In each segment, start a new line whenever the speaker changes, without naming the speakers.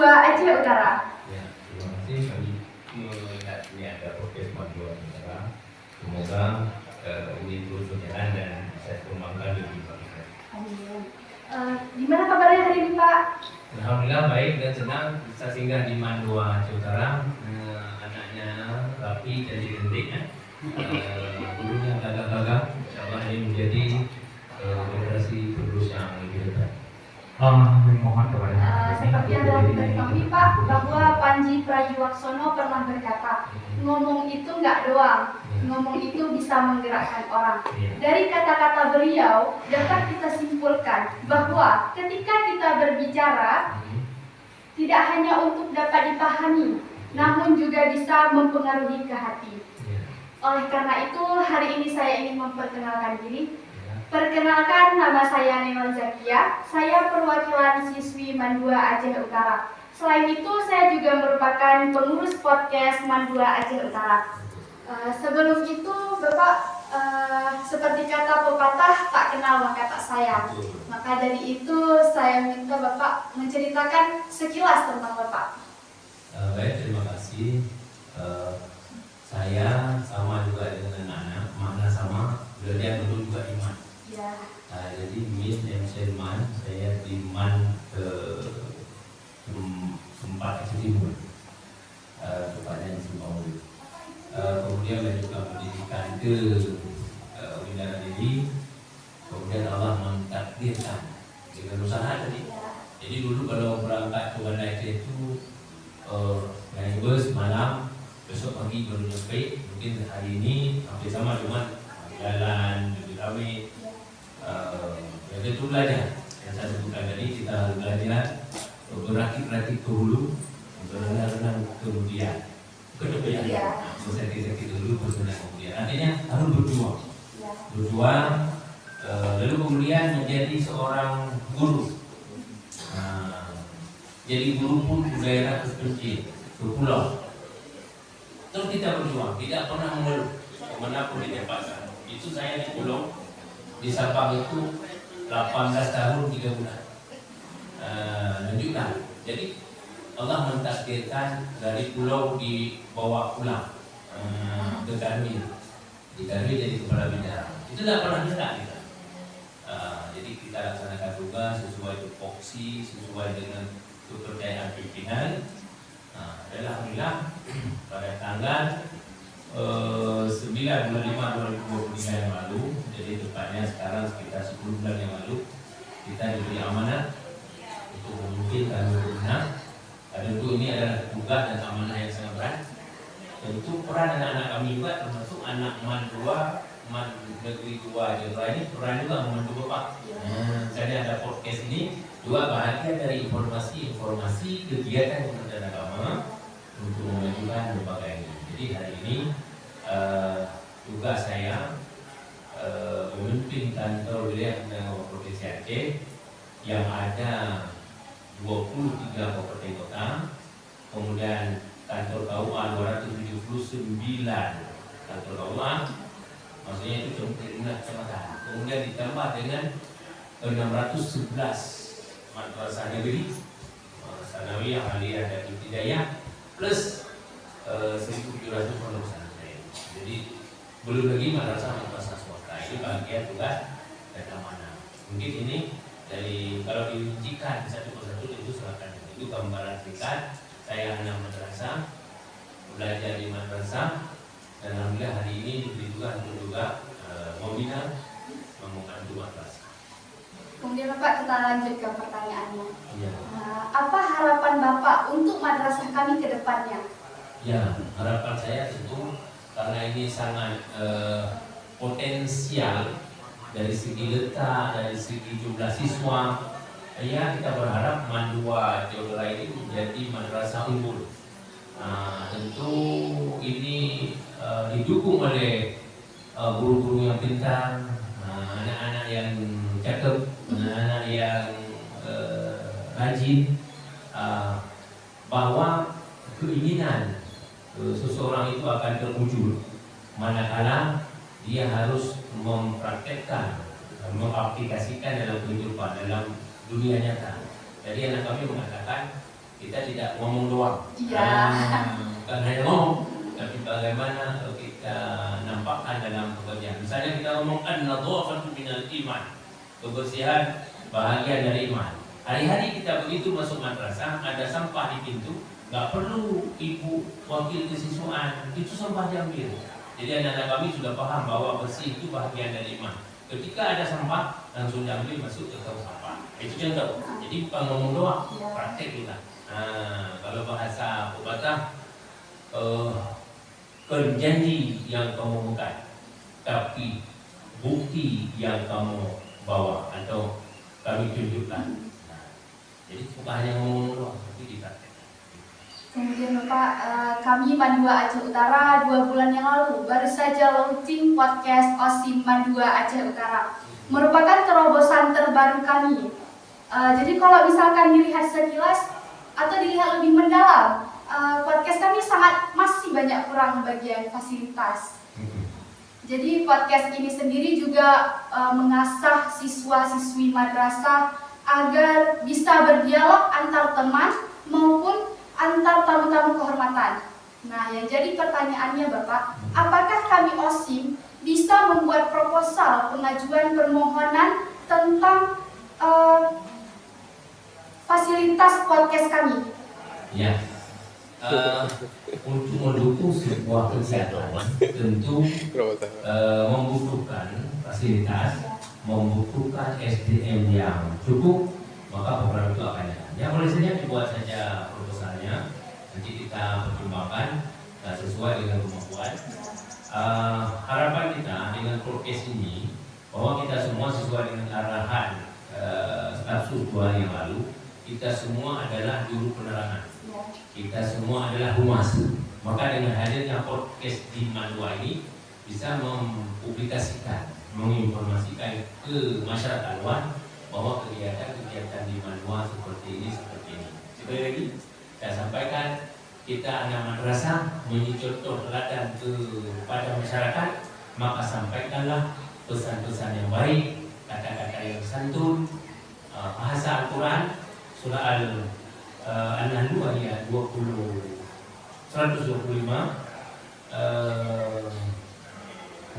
2 Aceh Utara.
Ya, terima kasih. Kami melihat ini ada podcast MAN 2 Aceh Utara. Semoga ini terus berjalan dan bisa dikembangkan lebih bagus.
Amin. Gimana kabarnya hari ini Pak?
Alhamdulillah baik dan senang bisa singgah di MAN 2 Aceh Utara. Anaknya rapi, cantik-cantik ya. Dulunya gagah-gagah. Insyaallah ini menjadi generasi penerus yang lebih hebat.
Mohon kepada
seperti yang telah kita ketahui Pak, bahwa Panji Pragiwaksono pernah berkata, ngomong itu nggak doang, ngomong itu bisa menggerakkan orang. Dari kata-kata beliau dapat kita simpulkan bahwa ketika kita berbicara tidak hanya untuk dapat dipahami, namun juga bisa mempengaruhi ke hati. Oleh karena itu hari ini saya ingin memperkenalkan diri. Perkenalkan, nama saya Neval Zakia. Saya perwakilan siswi MAN 2 Aceh Utara. Selain itu, saya juga merupakan pengurus podcast MAN 2 Aceh Utara. Sebelum itu, Bapak seperti kata pepatah, tak kenal maka tak sayang. Maka dari itu, saya minta Bapak menceritakan sekilas tentang Bapak.
Baik, terima kasih. Saya sama juga dengan anak-anak, makna sama, belajar dulu juga iman.
Ya.
Jadi Min dan Selman, saya di MAN keempat Aceh Timur, tepatnya di Sumbawa. Kemudian melanjutkan pendidikan ke Bina Diri. Kemudian Allah mentakdirkan dengan usaha tadi. Jadi dulu kalau berangkat ke Banda Aceh itu naik bus malam, besok pagi baru nyampe. Mungkin hari ini hampir sama, cuma jalan lebih ramai. Itu belajar yang saya sebutkan tadi, kita harus belajar berakit-rakit ke hulu, berenang-renang kemudian ke depan, sakit-sakit dulu, berenang kemudian. Artinya harus berjuang, lalu kemudian menjadi seorang guru. Jadi guru pun ke daerah terpencil, ke pulau. Terus kita berjuang, tidak pernah mengeluh kemanapun ditempatkan. Itu saya di pulau di Sabang itu 18 tahun 3 bulan. Lanjutkan. Jadi Allah mentakdirkan dari pulau dibawa pulang ke Karmil. Di Karmil jadi kepala bidara. Itu tidak pernah nyerah kita. Jadi kita laksanakan tugas sesuai tupoksi, sesuai dengan kepercayaan pimpinan. Alhamdulillah pada tanggal 9 bulan 5 2023 yang lalu, jadi tepatnya sekarang sekitar 10 bulan yang lalu, kita diberi amanah untuk memimpin kami berbenah. Dan tentu ini adalah tugas dan amanah yang sangat berat. Tentu peran anak-anak kami juga, termasuk anak MAN 2, MAN Negeri 2 Aceh Utara ini peran juga membantu Bapak. Misalnya ada podcast ini juga bahagian dari informasi kegiatan Kementerian Agama untuk memajukan lembaga ini. Jadi hari ini tugas saya memimpin kantor wilayah dan provinsi Aceh yang ada 23 kabupaten kota, kemudian kantor KUA 279 kantor KUA, maksudnya itu cuma kecamatan, kemudian ditambah dengan 611 madrasah negeri, sanawiyah, aliyah dan ibtidaiyah, plus 1.700 pondok pesantren. Jadi belum lagi madrasah swasta. Ini bagian tugas dan amanah. Mungkin ini dari kalau diujikan satu persatu itu silakan. Itu gambaran singkat. Saya anak madrasah, belajar di madrasah, dan alhamdulillah hari ini diberi tugas untuk juga membina membantu madrasah.
Kemudian Bapak, kita lanjutkan pertanyaannya.
Ya.
Apa harapan Bapak untuk madrasah kami ke depannya?
Ya, harapan saya tentu karena ini sangat potensial dari segi letak, dari segi jumlah siswa. Ya, kita berharap MAN 2 Aceh Utara ini menjadi madrasah unggul. Tentu ini didukung oleh guru-guru yang pintar, anak-anak yang cakep, anak-anak yang rajin, bahwa keinginan seseorang itu akan terwujud manakala dia harus mempraktekkan, mengaplikasikan dalam kehidupan, dalam dunia nyata. Jadi anak kami mengatakan kita tidak ngomong doang.
Iya.
Bukan hanya ngomong, tapi bagaimana kita nampakkan dalam pekerjaan. Misalnya kita ngomong an-nadhafatu minal iman, kebersihan bahagian dari iman. Hari-hari kita begitu masuk madrasah, ada sampah di pintu, nggak perlu ibu wakil kesiswaan, itu sampah diambil. Jadi anak-anak kami sudah paham bahwa bersih itu bahagian dari iman. Ketika ada sampah, langsung diambil masuk ke tong sampah. Itu contoh. Jadi bukan ngomong doang, praktek kita. Kalau bahasa pepatah, janji yang kamu bukan, tapi bukti yang kamu bawa atau kami tunjukkan. Jadi bukan hanya ngomong doang, tapi dipraktekkan.
Kemudian Bapak, kami Madua Aceh Utara 2 bulan yang lalu baru saja launching podcast OSIM Madua Aceh Utara. Merupakan terobosan terbaru kami. Jadi kalau misalkan dilihat sekilas atau dilihat lebih mendalam, podcast kami masih banyak kurang bagian fasilitas. Jadi podcast ini sendiri juga mengasah siswa-siswi madrasah agar bisa berdialog antar teman maupun antar tamu-tamu kehormatan. Nah, yang jadi pertanyaannya Bapak, apakah kami OSIM bisa membuat proposal pengajuan permohonan tentang fasilitas podcast kami?
Ya, untuk mendukung sebuah kegiatan tentu membutuhkan fasilitas, membutuhkan SDM yang cukup, maka program itu akan ada. Ya, boleh saja dibuat saja proposalnya, nanti kita pertimbangkan sesuai dengan kemampuan. Harapan kita dengan podcast ini bahwa kita semua sesuai dengan arahan stafsus 2 hari yang lalu, kita semua adalah juru penerangan, kita semua adalah humas. Maka dengan hadirnya podcast di Madua ini bisa mempublikasikan, menginformasikan ke masyarakat luas bahwa kegiatan-kegiatan di Madua seperti ini. Sekali lagi saya sampaikan, kita anak madrasah menjadi contoh teladan kepada masyarakat, maka sampaikanlah pesan-pesan yang baik, kata-kata yang santun, bahasa Al-Quran, surah An-Nahl ayat 125,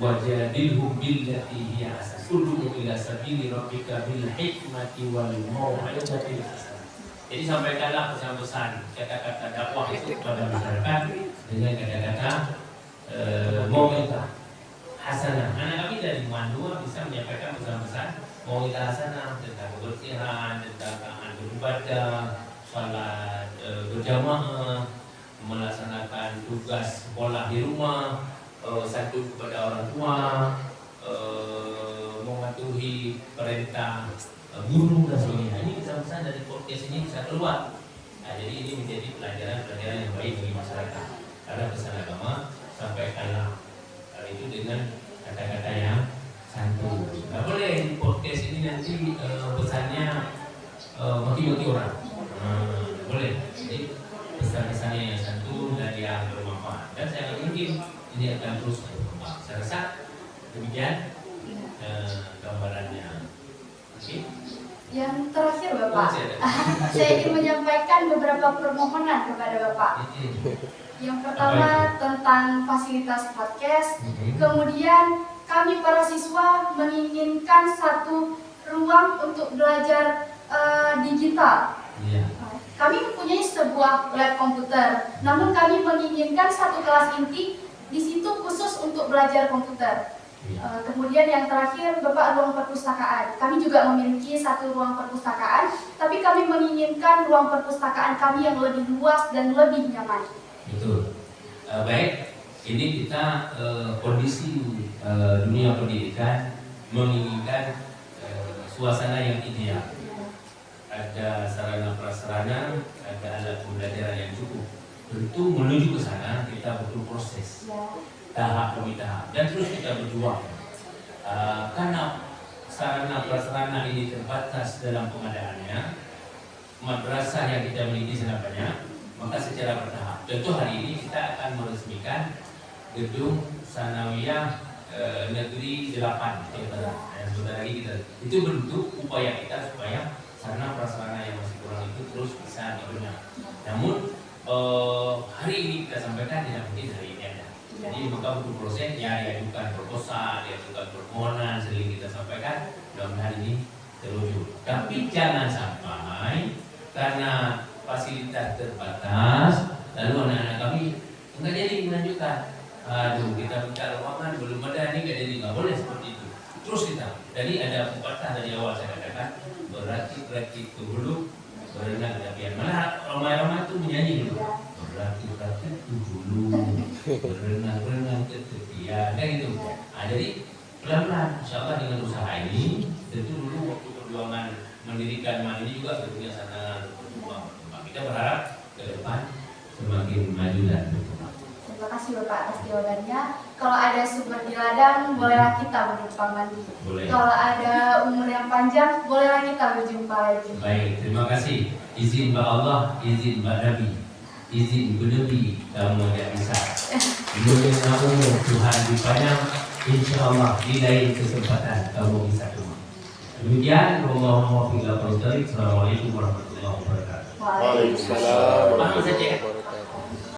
wajadilhum billati hiya ahsan, ud'u ila sabili rabbika bil hikmati wal mau'izatil hasanah. Jadi sampaikanlah pesan-pesan, kata-kata dakwah itu kepada masyarakat dengan kata-kata mau'izah hasanah. Anak kami dari Madua bisa menyampaikan pesan-pesan mau'izah hasanah tentang kebersihan, tentang keadaan beribadah, salat berjamaah, melaksanakan tugas sekolah di rumah, santun kepada orang tua, mematuhi perintah guru dan sebagainya. Ini pesan-pesan dari podcast ini bisa keluar. Nah, jadi ini menjadi pelajaran-pelajaran yang baik bagi masyarakat. Karena pesan agama sampaikanlah itu dengan kata-kata yang santun. Nggak boleh di podcast ini nanti pesannya maki-maki orang. Nggak boleh. Jadi pesan-pesannya yang santun dan yang bermanfaat. Dan saya yakin ini akan terus berkembang. Saya rasa demikian gambarannya. Oke.
Yang terakhir Bapak, saya ingin menyampaikan beberapa permohonan kepada Bapak. Yang pertama tentang fasilitas podcast, kemudian kami para siswa menginginkan satu ruang untuk belajar digital. Kami mempunyai sebuah lab komputer, namun kami menginginkan satu kelas inti di situ khusus untuk belajar komputer. Kemudian yang terakhir Bapak, ruang perpustakaan. Kami juga memiliki satu ruang perpustakaan, tapi kami menginginkan ruang perpustakaan kami yang lebih luas dan lebih nyaman.
Betul. Baik, ini kita kondisi dunia pendidikan menginginkan suasana yang ideal. Ada sarana prasarana, ada alat pembelajaran yang cukup. Tentu menuju ke sana kita butuh proses. Tahap demi tahap, dan terus kita berjuang. Karena sarana prasarana ini terbatas dalam pengadaannya, madrasah yang kita miliki sangat banyak, maka secara bertahap. Contoh hari ini kita akan meresmikan gedung Sanawiyah Negeri 8 yang sebentar lagi kita. Itu bentuk upaya kita supaya sarana prasarana yang masih kurang itu terus bisa dibenahi. Namun hari ini kita sampaikan tidak mungkin hari ini ada. Jadi maka untuk proses ya diajukan proposal, diajukan permohonan, sering kita sampaikan. Mudah-mudahan ini terwujud. Tapi jangan sampai karena fasilitas terbatas, lalu anak-anak kami enggak jadi melanjutkan. Aduh, kita minta ruangan belum ada, ini enggak jadi, nggak boleh seperti itu. Terus kita, jadi ada pepatah dari awal saya katakan, berlatih ke hulu, berenang ke tepian. Malah ramai-ramai itu menyanyi dulu. Berlatih ke hulu, berenang ke tepian, kayak gitu. Jadi pelan-pelan, insya Allah dengan usaha ini, tentu dulu waktu perjuangan mendirikan mandiri juga tentunya sana berkembang. Kita berharap ke depan semakin maju dan berkembang.
Terima kasih Bapak atas jawabannya. Kalau ada sumber di ladang, bolehlah kita menumpang mandi.
Boleh.
Kalau ada umur yang panjang, bolehlah kita berjumpa lagi.
Baik, terima kasih. Izin Mbak Allah, izin Mbak Nabi, izin Bu Nabi, kamu tidak bisa. Indonesia umur Tuhan dipanjang, insya Allah di lain kesempatan kamu bisa cuma. Demikian, Assalamualaikum warahmatullahi wabarakatuh.
Waalaikumsalam.
Langsung saja.